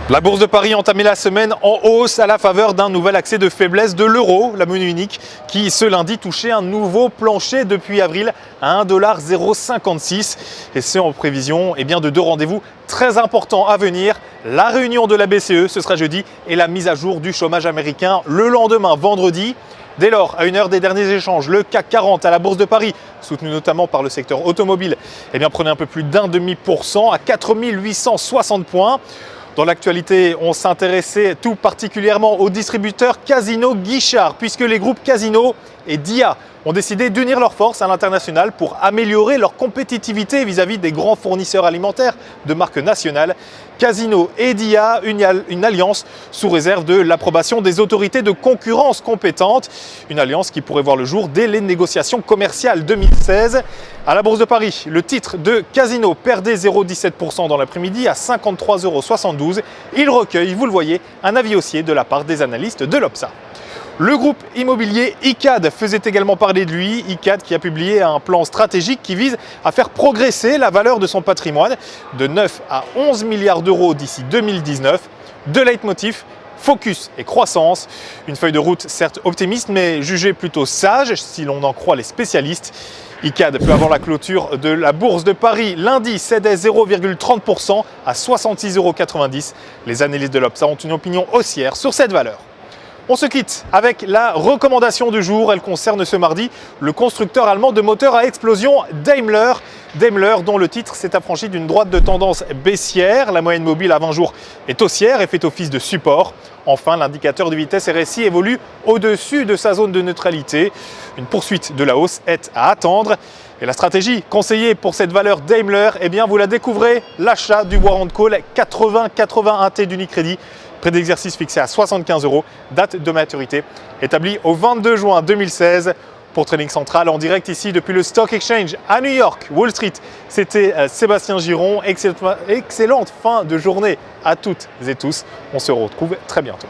La bourse de Paris a entamé la semaine en hausse à la faveur d'un nouvel accès de faiblesse de l'euro, la monnaie unique, qui ce lundi touchait un nouveau plancher depuis avril à 1,056 $. Et c'est en prévision de deux rendez-vous très importants à venir. La réunion de la BCE, ce sera jeudi, et la mise à jour du chômage américain le lendemain, vendredi. Dès lors, à une heure des derniers échanges, le CAC 40 à la Bourse de Paris, soutenu notamment par le secteur automobile, prenait un peu plus d'1,5% à 4860 points. Dans l'actualité, on s'intéressait tout particulièrement au distributeur Casino Guichard, puisque les groupes Casino et Dia ont décidé d'unir leurs forces à l'international pour améliorer leur compétitivité vis-à-vis des grands fournisseurs alimentaires de marques nationales. Casino et Dia, une alliance sous réserve de l'approbation des autorités de concurrence compétentes. Une alliance qui pourrait voir le jour dès les négociations commerciales 2016. À la Bourse de Paris, le titre de Casino perdait 0,17% dans l'après-midi à 53,72 €. Il recueille, vous le voyez, un avis haussier de la part des analystes de l'Opsa. Le groupe immobilier Icade faisait également parler de lui. Icade qui a publié un plan stratégique qui vise à faire progresser la valeur de son patrimoine de 9 à 11 milliards d'euros d'ici 2019. De leitmotiv, focus et croissance. Une feuille de route certes optimiste mais jugée plutôt sage si l'on en croit les spécialistes. Icade, peu avant la clôture de la Bourse de Paris, lundi cédait 0,30% à 66,90 €. Les analystes de l'Opsa ont une opinion haussière sur cette valeur. On se quitte avec la recommandation du jour. Elle concerne ce mardi le constructeur allemand de moteurs à explosion Daimler. Daimler dont le titre s'est affranchi d'une droite de tendance baissière. La moyenne mobile à 20 jours est haussière et fait office de support. Enfin, l'indicateur de vitesse RSI évolue au-dessus de sa zone de neutralité. Une poursuite de la hausse est à attendre. Et la stratégie conseillée pour cette valeur Daimler, vous la découvrez, l'achat du warrant call 8081 T d'Unicredit. Prix d'exercice fixé à 75 €, date de maturité établie au 22 juin 2016. Pour Trading Central, en direct ici depuis le Stock Exchange à New York, Wall Street, c'était Sébastien Giron. Excellente fin de journée à toutes et tous. On se retrouve très bientôt.